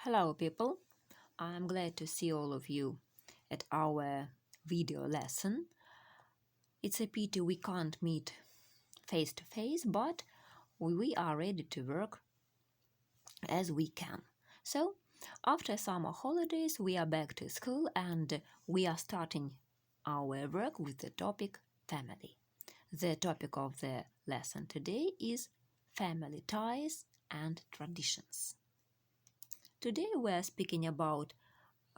Hello people, I'm glad to see all of you at our video lesson. It's a pity we can't meet face to face, but we are ready to work as we can. So, after summer holidays, we are back to school and we are starting our work with the topic family. The topic of the lesson today is family ties and traditions. Today we are speaking about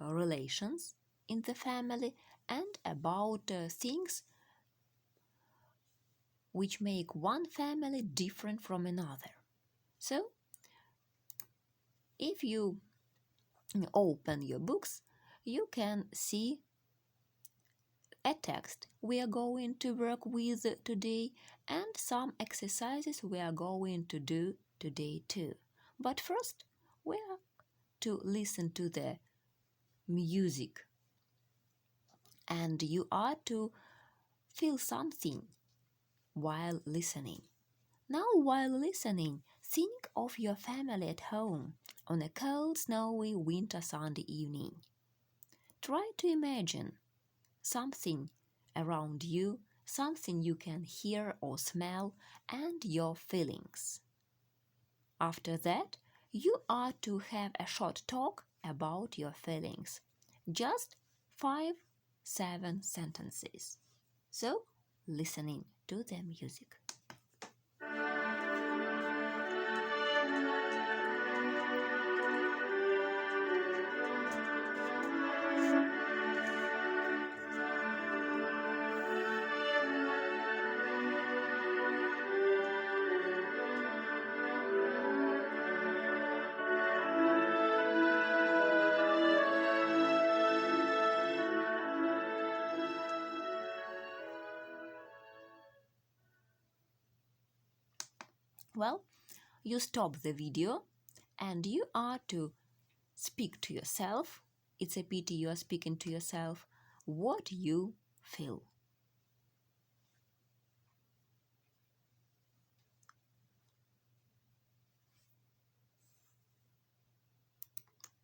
relations in the family and about things which make one family different from another. So, if you open your books, you can see a text we are going to work with today and some exercises we are going to do today too. But first, we are to listen to the music and you are to feel something while listening. Now, while listening, think of your family at home on a cold, snowy winter Sunday evening. Try to imagine something around you, something you can hear or smell, and your feelings. After that, you are to have a short talk about your feelings. Just 5-7 sentences. So, listening to the music. Well, you stop the video and you are to speak to yourself. It's a pity you are speaking to yourself what you feel.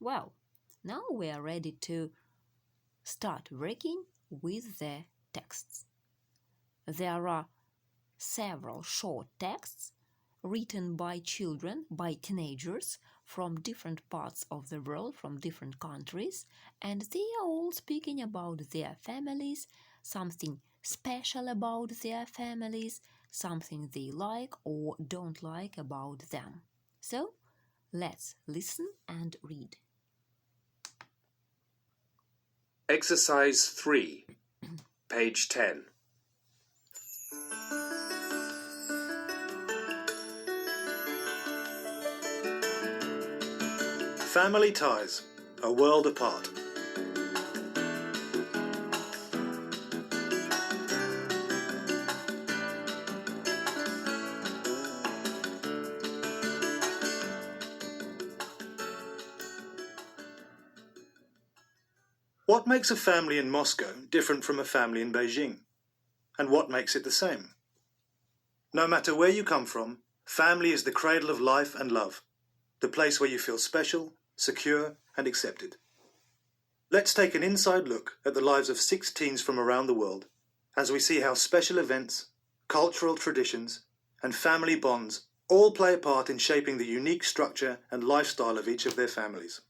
Well, now we are ready to start working with the texts. There are several short texts written by children, by teenagers from different parts of the world, from different countries, and they are all speaking about their families, something special about their families, something they like or don't like about them. So, let's listen and read. Exercise 3, page 10. Family ties, a world apart. What makes a family in Moscow different from a family in Beijing? And what makes it the same? No matter where you come from, family is the cradle of life and love, the place where you feel special, secure, and accepted. Let's take an inside look at the lives of 6 teens from around the world as we see how special events, cultural traditions, and family bonds all play a part in shaping the unique structure and lifestyle of each of their families.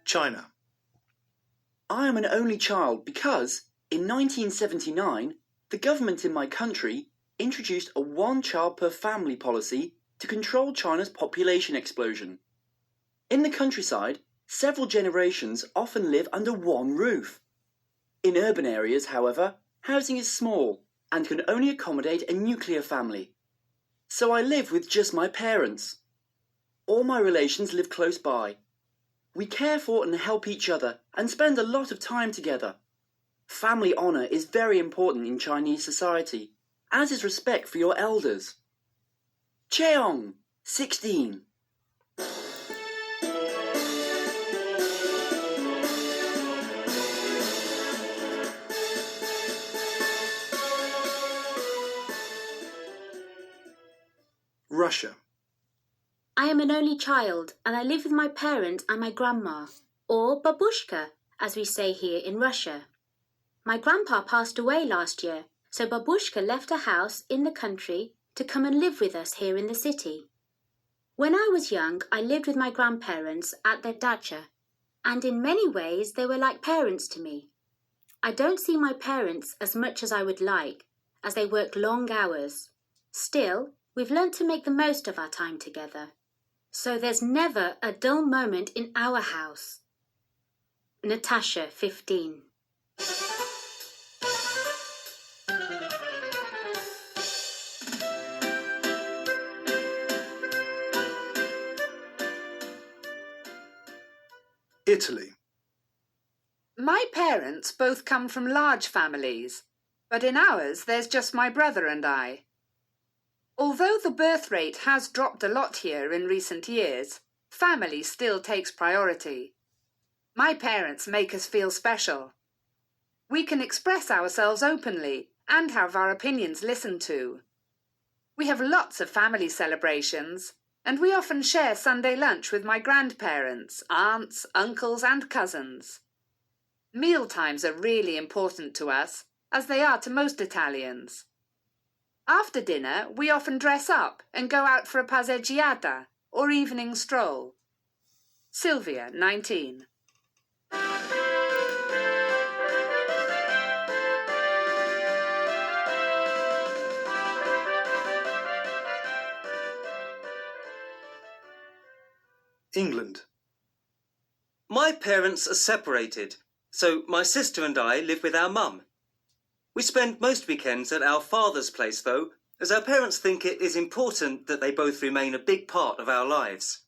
China. I am an only child because, in 1979, the government in my country introduced a one-child per family policy to control China's population explosion. In the countryside, several generations often live under one roof. In urban areas, however, housing is small and can only accommodate a nuclear family. So I live with just my parents. All my relations live close by. We care for and help each other and spend a lot of time together. Family honor is very important in Chinese society, as is respect for your elders. Cheong, 16. Russia? I am an only child and I live with my parents and my grandma, or babushka, as we say here in Russia. My grandpa passed away last year, so babushka left a house in the country to come and live with us here in the city. When I was young, I lived with my grandparents at their dacha, and in many ways they were like parents to me. I don't see my parents as much as I would like, as they work long hours. Still, we've learnt to make the most of our time together. So there's never a dull moment in our house. Natasha, 15. Italy. My parents both come from large families, but in ours there's just my brother and I. Although the birth rate has dropped a lot here in recent years, family still takes priority. My parents make us feel special. We can express ourselves openly and have our opinions listened to. We have lots of family celebrations, and we often share Sunday lunch with my grandparents, aunts, uncles and cousins. Meal times are really important to us, as they are to most Italians. After dinner, we often dress up and go out for a passeggiata or evening stroll. Sylvia, 19. England. My parents are separated, so my sister and I live with our mum. We spend most weekends at our father's place, though, as our parents think it is important that they both remain a big part of our lives.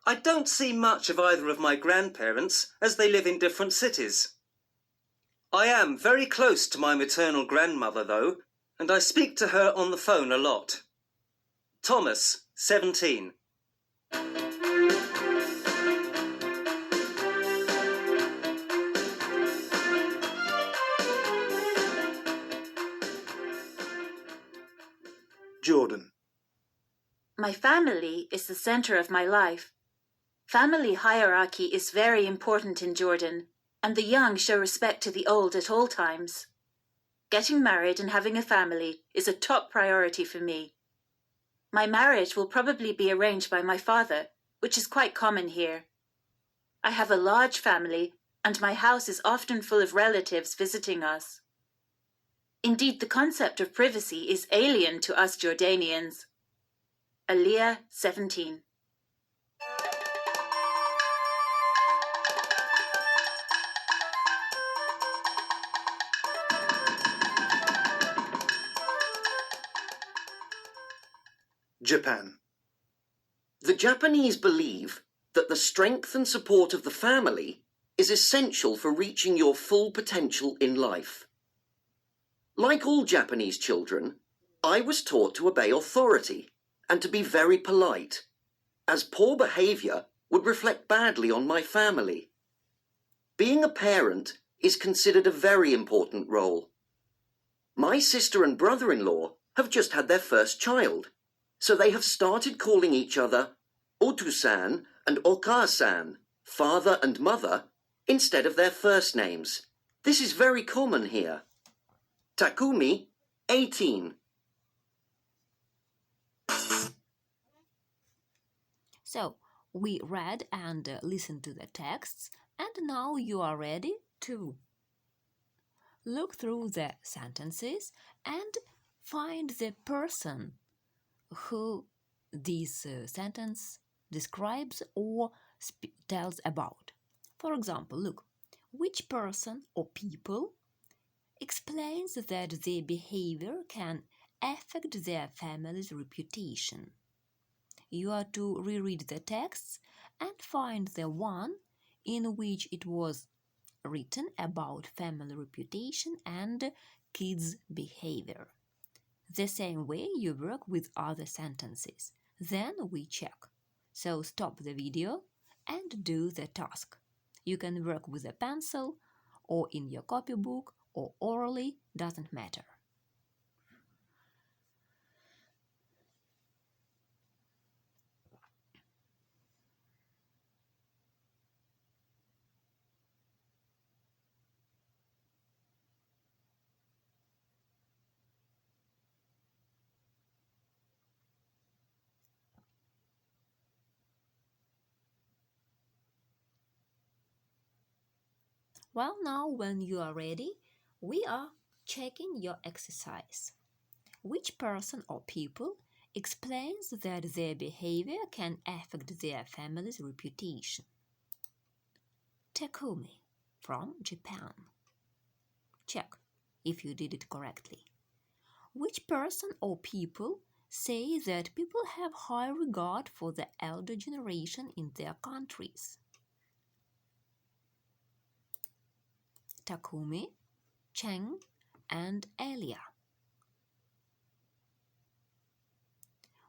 I don't see much of either of my grandparents, as they live in different cities. I am very close to my maternal grandmother, though, and I speak to her on the phone a lot. Thomas, 17. Jordan. My family is the center of my life. Family hierarchy is very important in Jordan, and the young show respect to the old at all times. Getting married and having a family is a top priority for me. My marriage will probably be arranged by my father, which is quite common here. I have a large family, and my house is often full of relatives visiting us. Indeed, the concept of privacy is alien to us Jordanians. Aliyah, 17. Japan. The Japanese believe that the strength and support of the family is essential for reaching your full potential in life. Like all Japanese children, I was taught to obey authority and to be very polite, as poor behaviour would reflect badly on my family. Being a parent is considered a very important role. My sister and brother-in-law have just had their first child, so they have started calling each other Otu-san and Oka-san, father and mother, instead of their first names. This is very common here. Takumi, 18. So, we read and listened to the texts, and now you are ready to look through the sentences and find the person who this sentence describes or tells about. For example, look, which person or people explains that their behavior can affect their family's reputation. You are to reread the texts and find the one in which it was written about family reputation and kids' behavior. The same way you work with other sentences. Then we check. So stop the video and do the task. You can work with a pencil or in your copybook or orally, doesn't matter. Well, now when you are ready, we are checking your exercise. Which person or people explains that their behavior can affect their family's reputation? Takumi from Japan. Check if you did it correctly. Which person or people say that people have high regard for the elder generation in their countries? Takumi, Cheng, and Elia.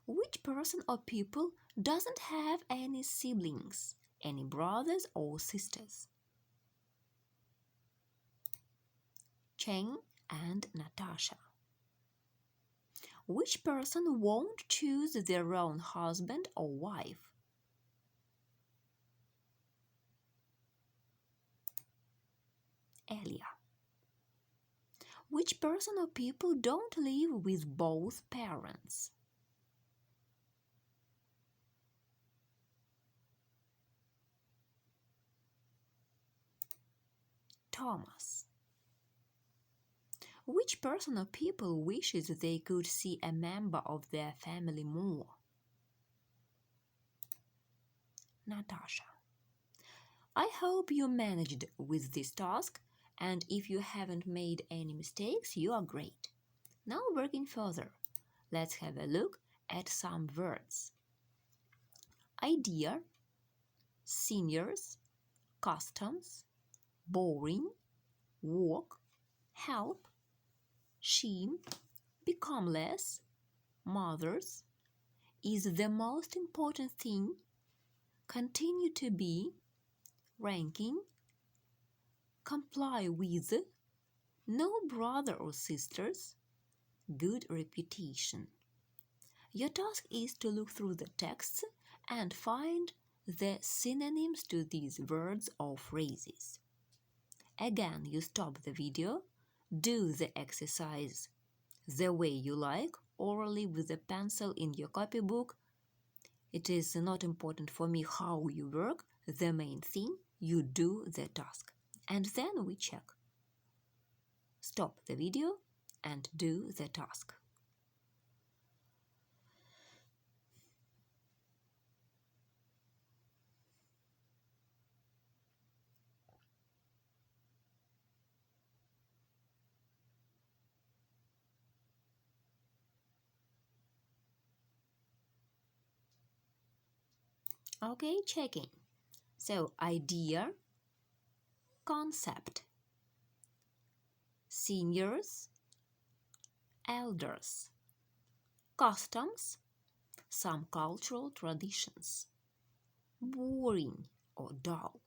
Which person or people doesn't have any siblings, any brothers or sisters? Cheng and Natasha. Which person won't choose their own husband or wife? Elia. Which person or people don't live with both parents? Thomas. Which person or people wishes they could see a member of their family more? Natasha. I hope you managed with this task, and if you haven't made any mistakes, you are great. Now working further, let's have a look at some words. Idea, seniors, customs, boring, work, help, shame, become less, mothers, is the most important thing, continue to be, ranking, comply with, no brother or sisters, good reputation. Your task is to look through the texts and find the synonyms to these words or phrases. Again, you stop the video, do the exercise the way you like, orally with a pencil in your copybook. It is not important for me how you work, the main thing, you do the task. And then we check. Stop the video and do the task. Okay, checking. So, idea, concept, seniors, elders, customs, some cultural traditions, boring or dull,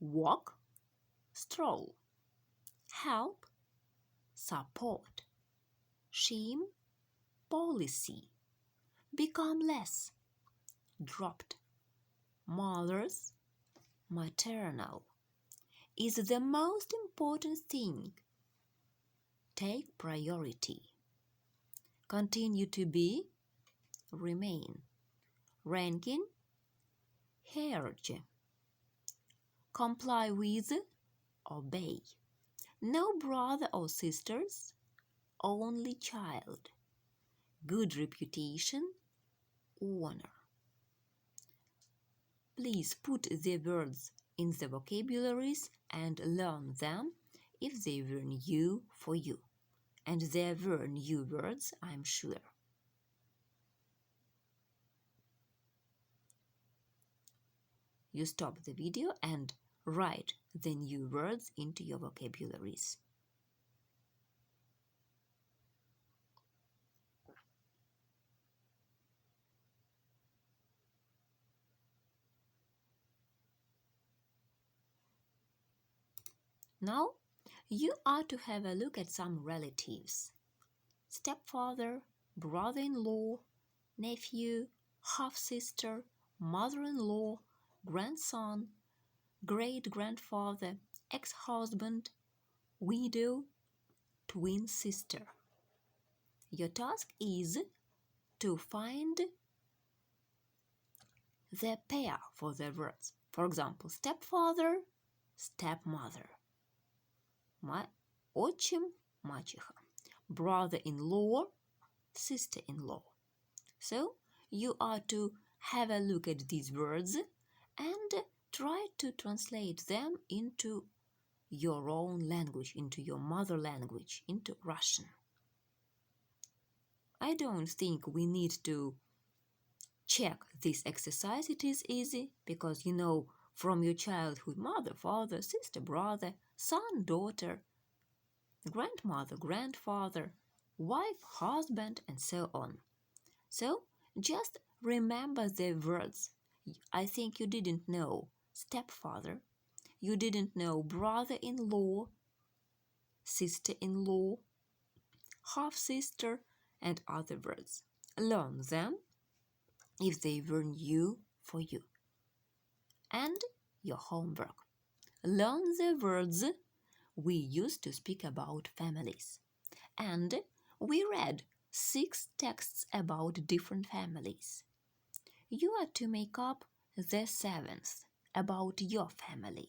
walk, stroll, help, support, shame, policy, become less, dropped, mothers, maternal, is the most important thing, take priority, continue to be, remain, ranking, hierarchy, comply with, obey, no brother or sisters, only child, good reputation, honor. Please put the words in the vocabularies and learn them if they were new for you. And there were new words, I'm sure. You stop the video and write the new words into your vocabularies. Now, you are to have a look at some relatives. Stepfather, brother-in-law, nephew, half-sister, mother-in-law, grandson, great-grandfather, ex-husband, widow, twin sister. Your task is to find the pair for the words. For example, stepfather, stepmother. отчим, мачеха. Brother-in-law, sister-in-law. So, you are to have a look at these words and try to translate them into your own language, into your mother language, into Russian. I don't think we need to check this exercise. It is easy because you know from your childhood mother, father, sister, brother, son, daughter, grandmother, grandfather, wife, husband, and so on. So just remember the words. I think you didn't know stepfather, you didn't know brother-in-law, sister-in-law, half-sister, and other words. Learn them if they were new for you. And your homework. Learn the words we use to speak about families. And we read 6 texts about different families. You are to make up the 7th about your family.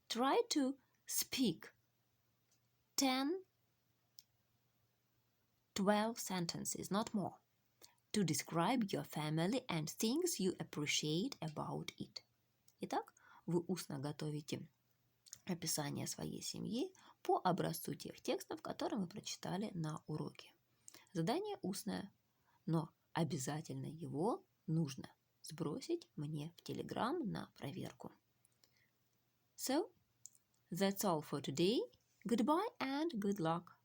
Try to speak 10, 12 sentences, not more, to describe your family and things you appreciate about it. Итак, вы устно готовите описание своей семьи по образцу тех текстов, которые мы прочитали на уроке. Задание устное, но обязательно его нужно сбросить мне в Telegram на проверку. So, that's all for today. Goodbye and good luck.